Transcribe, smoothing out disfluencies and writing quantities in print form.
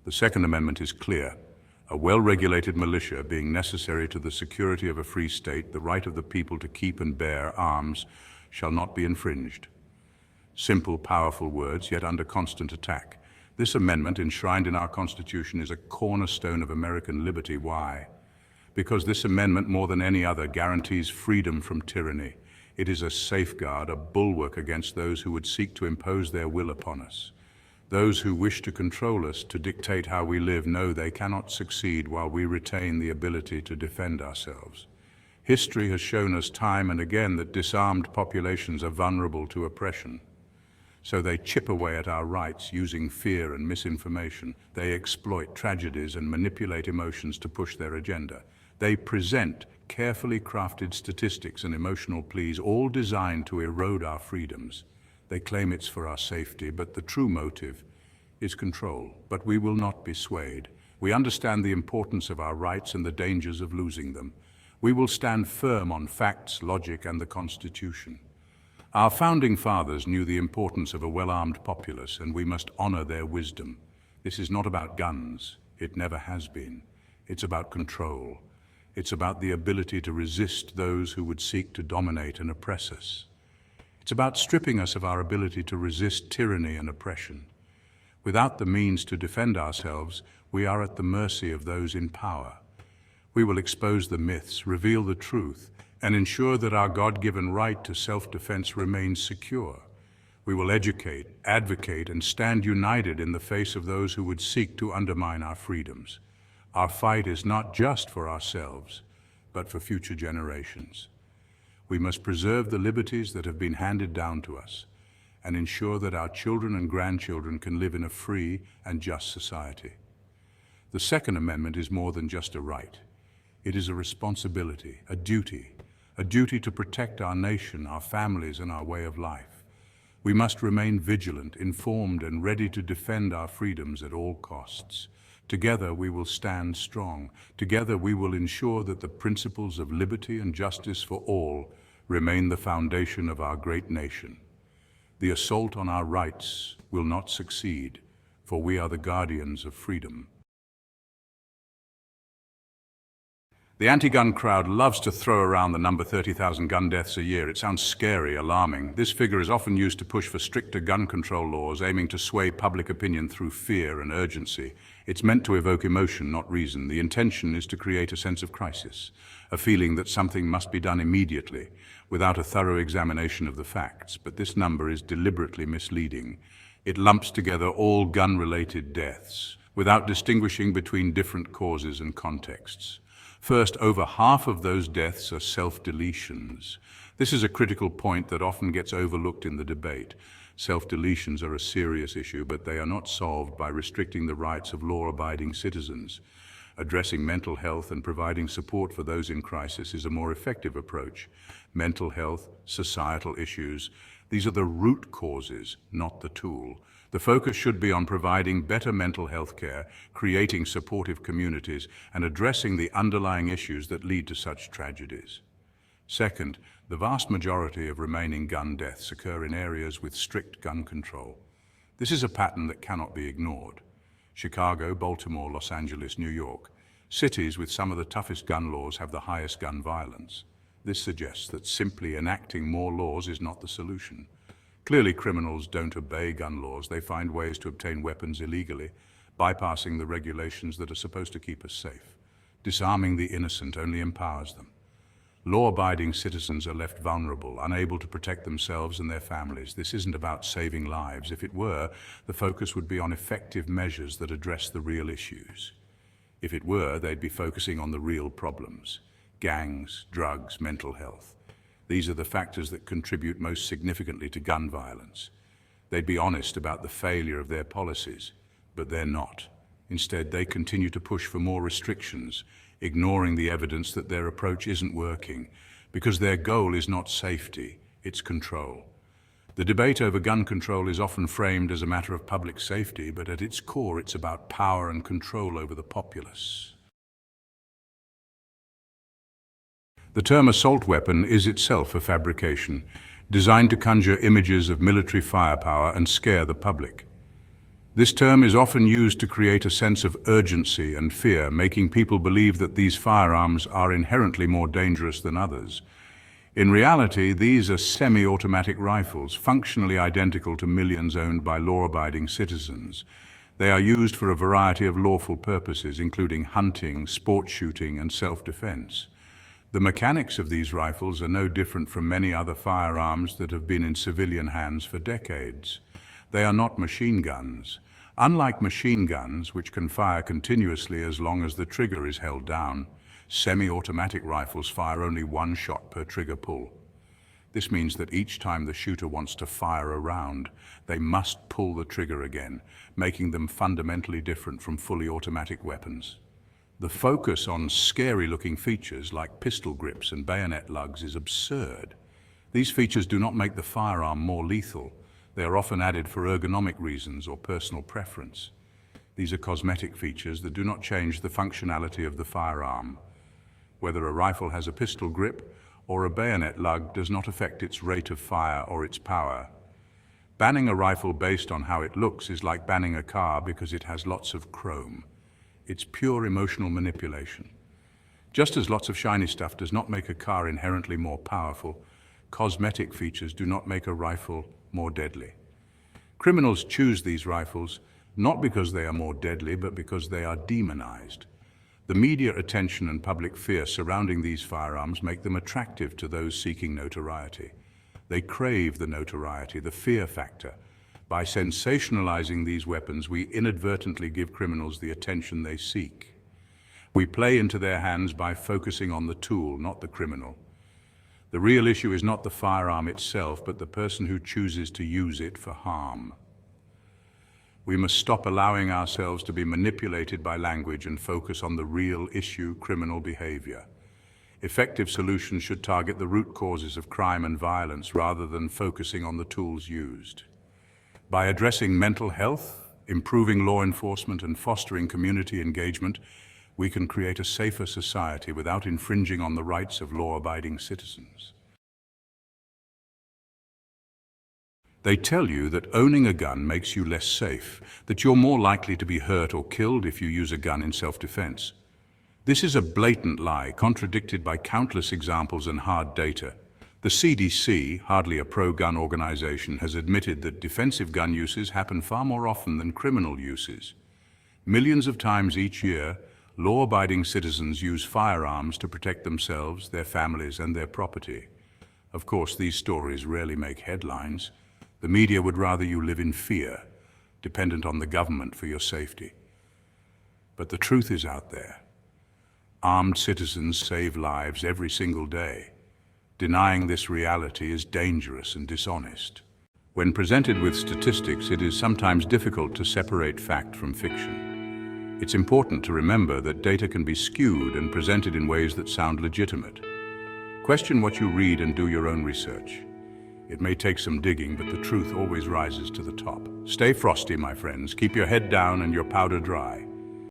The Second Amendment is clear. A well-regulated militia being necessary to the security of a free state, the right of the people to keep and bear arms shall not be infringed. Simple, powerful words, yet under constant attack. This amendment, enshrined in our Constitution, is a cornerstone of American liberty. Why? Because this amendment, more than any other, guarantees freedom from tyranny. It is a safeguard, a bulwark against those who would seek to impose their will upon us. Those who wish to control us, to dictate how we live, know they cannot succeed while we retain the ability to defend ourselves. History has shown us time and again that disarmed populations are vulnerable to oppression. So they chip away at our rights using fear and misinformation. They exploit tragedies and manipulate emotions to push their agenda. They present carefully crafted statistics and emotional pleas, all designed to erode our freedoms. They claim it's for our safety, but the true motive is control. But we will not be swayed. We understand the importance of our rights and the dangers of losing them. We will stand firm on facts, logic, and the Constitution. Our founding fathers knew the importance of a well-armed populace, and we must honor their wisdom. This is not about guns. It never has been. It's about control. It's about the ability to resist those who would seek to dominate and oppress us. It's about stripping us of our ability to resist tyranny and oppression. Without the means to defend ourselves, we are at the mercy of those in power. We will expose the myths, reveal the truth, and ensure that our God-given right to self-defense remains secure. We will educate, advocate, and stand united in the face of those who would seek to undermine our freedoms. Our fight is not just for ourselves, but for future generations. We must preserve the liberties that have been handed down to us and ensure that our children and grandchildren can live in a free and just society. The Second Amendment is more than just a right. It is a responsibility, a duty to protect our nation, our families, and our way of life. We must remain vigilant, informed, and ready to defend our freedoms at all costs. Together we will stand strong. Together we will ensure that the principles of liberty and justice for all remain the foundation of our great nation. The assault on our rights will not succeed, for we are the guardians of freedom. The anti-gun crowd loves to throw around the number 30,000 gun deaths a year. It sounds scary, alarming. This figure is often used to push for stricter gun control laws, aiming to sway public opinion through fear and urgency. It's meant to evoke emotion, not reason. The intention is to create a sense of crisis, a feeling that something must be done immediately, without a thorough examination of the facts. But this number is deliberately misleading. It lumps together all gun-related deaths, without distinguishing between different causes and contexts. First, over half of those deaths are self-deletions. This is a critical point that often gets overlooked in the debate. Self-deletions are a serious issue, but they are not solved by restricting the rights of law-abiding citizens. Addressing mental health and providing support for those in crisis is a more effective approach. Mental health, societal issues, these are the root causes, not the tool. The focus should be on providing better mental health care, creating supportive communities, and addressing the underlying issues that lead to such tragedies. Second, the vast majority of remaining gun deaths occur in areas with strict gun control. This is a pattern that cannot be ignored. Chicago, Baltimore, Los Angeles, New York. Cities with some of the toughest gun laws have the highest gun violence. This suggests that simply enacting more laws is not the solution. Clearly, criminals don't obey gun laws. They find ways to obtain weapons illegally, bypassing the regulations that are supposed to keep us safe. Disarming the innocent only empowers them. Law-abiding citizens are left vulnerable, unable to protect themselves and their families. This isn't about saving lives. If it were, the focus would be on effective measures that address the real issues. If it were, they'd be focusing on the real problems: gangs, drugs, mental health. These are the factors that contribute most significantly to gun violence. They'd be honest about the failure of their policies, but they're not. Instead, they continue to push for more restrictions, ignoring the evidence that their approach isn't working, because their goal is not safety, it's control. The debate over gun control is often framed as a matter of public safety, but at its core, it's about power and control over the populace. The term assault weapon is itself a fabrication, designed to conjure images of military firepower and scare the public. This term is often used to create a sense of urgency and fear, making people believe that these firearms are inherently more dangerous than others. In reality, these are semi-automatic rifles, functionally identical to millions owned by law-abiding citizens. They are used for a variety of lawful purposes, including hunting, sport shooting, and self-defense. The mechanics of these rifles are no different from many other firearms that have been in civilian hands for decades. They are not machine guns. Unlike machine guns, which can fire continuously as long as the trigger is held down, semi-automatic rifles fire only one shot per trigger pull. This means that each time the shooter wants to fire a round, they must pull the trigger again, making them fundamentally different from fully automatic weapons. The focus on scary-looking features like pistol grips and bayonet lugs is absurd. These features do not make the firearm more lethal. They are often added for ergonomic reasons or personal preference. These are cosmetic features that do not change the functionality of the firearm. Whether a rifle has a pistol grip or a bayonet lug does not affect its rate of fire or its power. Banning a rifle based on how it looks is like banning a car because it has lots of chrome. It's pure emotional manipulation. Just as lots of shiny stuff does not make a car inherently more powerful, cosmetic features do not make a rifle more deadly. Criminals choose these rifles not because they are more deadly, but because they are demonized. The media attention and public fear surrounding these firearms make them attractive to those seeking notoriety. They crave the notoriety, the fear factor. By sensationalizing these weapons, we inadvertently give criminals the attention they seek. We play into their hands by focusing on the tool, not the criminal. The real issue is not the firearm itself, but the person who chooses to use it for harm. We must stop allowing ourselves to be manipulated by language and focus on the real issue, criminal behavior. Effective solutions should target the root causes of crime and violence rather than focusing on the tools used. By addressing mental health, improving law enforcement, and fostering community engagement, we can create a safer society without infringing on the rights of law-abiding citizens. They tell you that owning a gun makes you less safe, that you're more likely to be hurt or killed if you use a gun in self-defense. This is a blatant lie, contradicted by countless examples and hard data. The CDC, hardly a pro-gun organization, has admitted that defensive gun uses happen far more often than criminal uses. Millions of times each year, law-abiding citizens use firearms to protect themselves, their families, and their property. Of course, these stories rarely make headlines. The media would rather you live in fear, dependent on the government for your safety. But the truth is out there. Armed citizens save lives every single day. Denying this reality is dangerous and dishonest. When presented with statistics, it is sometimes difficult to separate fact from fiction. It's important to remember that data can be skewed and presented in ways that sound legitimate. Question what you read and do your own research. It may take some digging, but the truth always rises to the top. Stay frosty, my friends. Keep your head down and your powder dry.